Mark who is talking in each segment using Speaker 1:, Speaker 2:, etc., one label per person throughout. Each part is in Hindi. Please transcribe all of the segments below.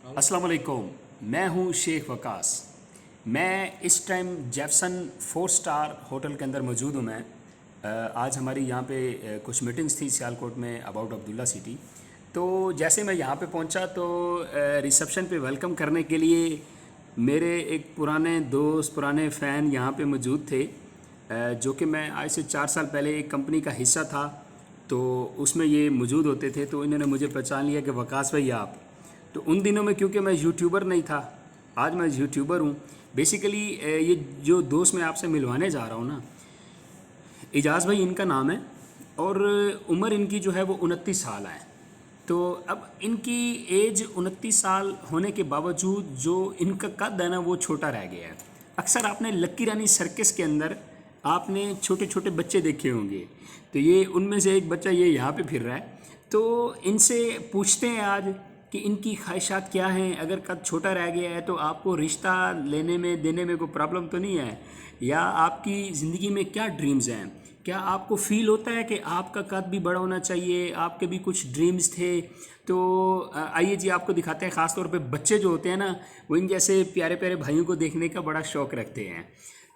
Speaker 1: अस्सलाम वालेकुम। मैं हूँ शेख वकास। मैं इस टाइम जेफसन 4 स्टार होटल के अंदर मौजूद हूँ। आज हमारी यहाँ पे कुछ मीटिंग्स थी सियालकोट में अबाउट अब्दुल्ला सिटी। तो जैसे मैं यहाँ पे पहुँचा तो रिसेप्शन पे वेलकम करने के लिए मेरे एक पुराने दोस्त पुराने फ़ैन यहाँ पे मौजूद थे, जो कि मैं आज से 4 साल पहले एक कंपनी का हिस्सा था। तो उसमें ये मौजूद होते थे, तो इन्होंने मुझे पहचान लिया कि वकास भाई आप। तो उन दिनों में क्योंकि मैं यूट्यूबर नहीं था, आज मैं यूट्यूबर हूँ। बेसिकली ये जो दोस्त मैं आपसे मिलवाने जा रहा हूँ ना, एजाज़ भाई इनका नाम है और उम्र इनकी जो है वो 29 साल है। तो अब इनकी एज 29 साल होने के बावजूद जो इनका कद है ना वो छोटा रह गया है। अक्सर आपने लक्की रानी सर्कस के अंदर आपने छोटे छोटे बच्चे देखे होंगे, तो ये उनमें से एक बच्चा ये यहाँ पे फिर रहा है। तो इनसे पूछते हैं आज कि इनकी ख्वाहिशात क्या हैं। अगर कद छोटा रह गया है तो आपको रिश्ता लेने में देने में कोई प्रॉब्लम तो नहीं है, या आपकी ज़िंदगी में क्या ड्रीम्स हैं। क्या आपको फील होता है कि आपका कद भी बड़ा होना चाहिए, आपके भी कुछ ड्रीम्स थे। तो आइए जी आपको दिखाते हैं। ख़ास तौर पे बच्चे जो होते हैं ना, वो इन जैसे प्यारे प्यारे भाइयों को देखने का बड़ा शौक़ रखते हैं।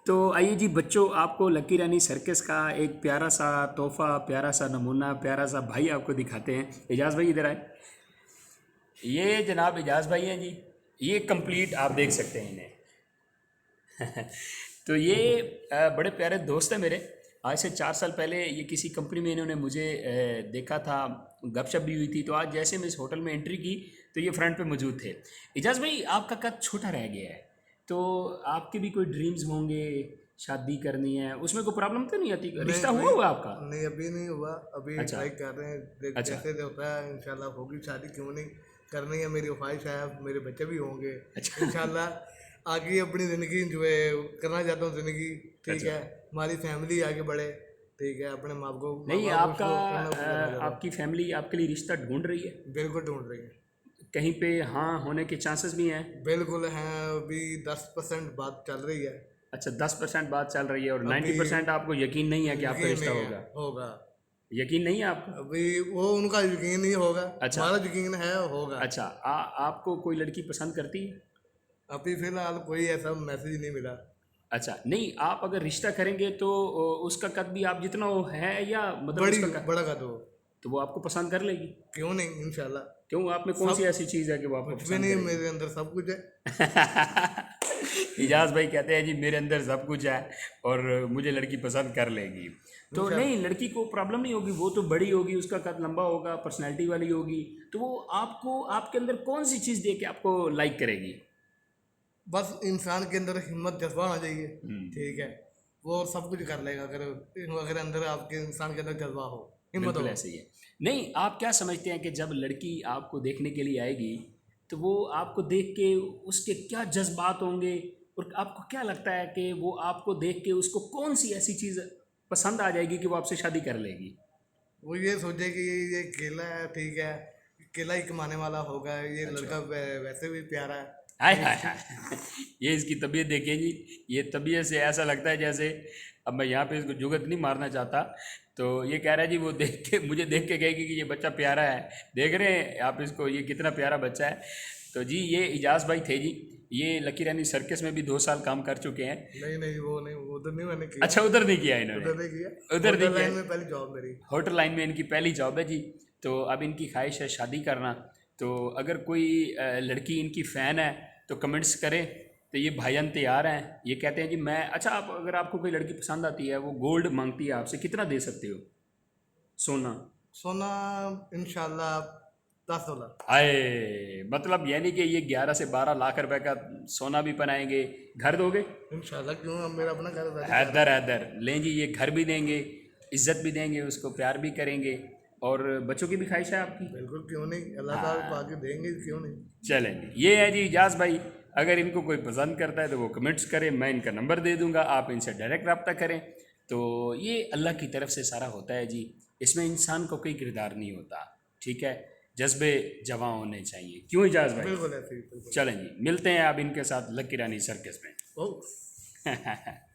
Speaker 1: तो आइए जी बच्चों, आपको लक्की रानी सर्कस का एक प्यारा सा तोहफ़ा, प्यारा सा नमूना, प्यारा सा भाई आपको दिखाते हैं। एजाज़ भाई इधर आए। ये जनाब एजाज़ भाई हैं जी। ये कंप्लीट आप देख सकते हैं इन्हें। तो ये बड़े प्यारे दोस्त हैं मेरे। आज से 4 साल पहले ये किसी कंपनी में इन्होंने मुझे देखा था, गपशप भी हुई थी। तो आज जैसे मैं इस होटल में एंट्री की तो ये फ्रंट पे मौजूद थे। एजाज़ भाई आपका कद छोटा रह गया है, तो आपके भी कोई ड्रीम्स होंगे, शादी करनी है, उसमें कोई प्रॉब्लम तो नहीं आती?
Speaker 2: नहीं
Speaker 1: रिश्ता हुआ
Speaker 2: नहीं
Speaker 1: हुआ आपका?
Speaker 2: नहीं, अभी नहीं हुआ। अभी
Speaker 1: अच्छा
Speaker 2: ट्राई कर रहे हैं,
Speaker 1: अच्छा
Speaker 2: जैसे जो होता है इंशाल्लाह होगी शादी, क्यों नहीं। करनी है, मेरी ख्वाहिश है, मेरे बच्चे भी होंगे
Speaker 1: अच्छा।
Speaker 2: इंशाल्लाह। आगे अपनी ज़िंदगी जो है करना चाहता हूँ ज़िंदगी, ठीक
Speaker 1: अच्छा,
Speaker 2: है। हमारी फैमिली आगे बढ़े, ठीक है। अपने माँ
Speaker 1: नहीं
Speaker 2: बाप को
Speaker 1: आपका
Speaker 2: उसको करना करना चाहता
Speaker 1: आपकी फैमिली आपके लिए रिश्ता ढूंढ रही है?
Speaker 2: हूँ। बिल्कुल ढूंढ रही है।
Speaker 1: कहीं पे हाँ होने के चांसेस भी हैं?
Speaker 2: बिल्कुल है, अभी 10% बात चल रही है।
Speaker 1: अच्छा, 10% बात चल रही है और
Speaker 2: अभी
Speaker 1: 90% आपको यकीन नहीं है कि आपका
Speaker 2: यकीन
Speaker 1: रिश्ता
Speaker 2: नहीं है
Speaker 1: होगा?
Speaker 2: होगा।
Speaker 1: यकीन नहीं है आपको?
Speaker 2: अभी वो उनका यकीन नहीं होगा,
Speaker 1: अच्छा
Speaker 2: हमारा यकीन है होगा।
Speaker 1: अच्छा। आपको कोई लड़की पसंद करती है?
Speaker 2: अभी फिलहाल कोई ऐसा मैसेज नहीं मिला।
Speaker 1: अच्छा, नहीं आप अगर रिश्ता करेंगे तो उसका कद भी आप जितना वो है, या मतलब
Speaker 2: बड़ी
Speaker 1: उसका कद,
Speaker 2: बड़ा कर दो।
Speaker 1: तो वो आपको पसंद कर लेगी?
Speaker 2: क्यों नहीं, इंशाल्लाह।
Speaker 1: क्यों, आप में कौन सी
Speaker 2: सब
Speaker 1: ऐसी चीज़ है कि वो आपको
Speaker 2: कुछ भी
Speaker 1: पसंद
Speaker 2: नहीं,
Speaker 1: करेगी?
Speaker 2: मेरे अंदर सब कुछ है।
Speaker 1: इजाज भाई कहते हैं जी मेरे अंदर सब कुछ है और मुझे लड़की पसंद कर लेगी। तो नहीं,
Speaker 2: इंशाल्लाह।
Speaker 1: लड़की को प्रॉब्लम नहीं होगी, वो तो बड़ी होगी, उसका कद लंबा होगा, पर्सनैलिटी वाली होगी। तो वो आपको आपके अंदर कौन सी चीज़ देख के आपको लाइक करेगी?
Speaker 2: बस इंसान के अंदर हिम्मत जज्बा होना चाहिए, ठीक है। वो सब कुछ कर लेगा अगर अगर अंदर आपके इंसान के अंदर जज्बा हो, हिम्मत
Speaker 1: बिल्कुल
Speaker 2: हो।
Speaker 1: ऐसे ही है। नहीं, आप क्या समझते हैं कि जब लड़की आपको देखने के लिए आएगी तो वो आपको देख के उसके क्या जज्बात होंगे, और आपको क्या लगता है कि वो आपको देख के उसको कौन सी ऐसी चीज़ पसंद आ जाएगी कि वो आपसे शादी कर लेगी?
Speaker 2: वो ये सोचे कि ये केला है, ठीक है, केला ही कमाने वाला होगा, ये
Speaker 1: अच्छा।
Speaker 2: लड़का वैसे भी प्यारा है,
Speaker 1: हाय हाय
Speaker 2: ठीक।
Speaker 1: हाय। ये इसकी तबीयत देखें जी। ये तबीयत से ऐसा लगता है जैसे, अब मैं यहाँ पे इसको जुगत नहीं मारना चाहता, तो ये कह रहा है जी वो देख के मुझे देख के कहेगी कि ये बच्चा प्यारा है। देख रहे हैं आप इसको, ये कितना प्यारा बच्चा है। तो जी ये इजाज़ भाई थे जी। ये लकी रानी सर्कस में भी 2 साल काम कर चुके हैं।
Speaker 2: नहीं नहीं, वो नहीं, उधर नहीं मैंने किया।
Speaker 1: अच्छा, उधर नहीं किया इन्होंने?
Speaker 2: उधर नहीं किया।
Speaker 1: उधर नहीं
Speaker 2: होटल
Speaker 1: किया।
Speaker 2: लाइन में पहली जॉब मेरी।
Speaker 1: होटल लाइन में इनकी पहली जॉब है जी। तो अब इनकी ख्वाहिश है शादी करना। तो अगर कोई लड़की इनकी फ़ैन है तो कमेंट्स करें। तो ये भाईजान तैयार हैं। ये कहते हैं जी मैं, अच्छा आप अगर आपको कोई लड़की पसंद आती है, वो गोल्ड मांगती है आपसे, कितना दे सकते हो सोना?
Speaker 2: सोना इंशाल्लाह 10 तोला।
Speaker 1: आए मतलब यानी कि ये 11 से 12 लाख रुपए का सोना भी पहनाएंगे। घर दोगे?
Speaker 2: इंशाल्लाह, क्यों, अब मेरा अपना घर शादी कर रहा
Speaker 1: हैदर हैदर लें जी, ये घर भी देंगे, इज्जत भी देंगे, उसको प्यार भी करेंगे, और बच्चों की भी ख्वाहिश है आपकी।
Speaker 2: हूँ। बिल्कुल, क्यों नहीं, अल्लाह ताला पाके देंगे, क्यों नहीं।
Speaker 1: चलें जी, ये है जी इजाज़ भाई। अगर इनको कोई पसंद करता है तो वो कमेंट्स करें, मैं इनका नंबर दे दूंगा, आप इनसे डायरेक्ट रब्ता करें। तो ये अल्लाह की तरफ से सारा होता है जी। इसमें इंसान को कोई किरदार नहीं होता, ठीक है। जज्बे जवां होने चाहिए, क्यों इजाज़ भाई?
Speaker 2: बिल्कुल ऐसे ही, बिल्कुल।
Speaker 1: चलें जी, मिलते हैं अब इनके साथ लकी रानी सर्कस में।
Speaker 2: ओ।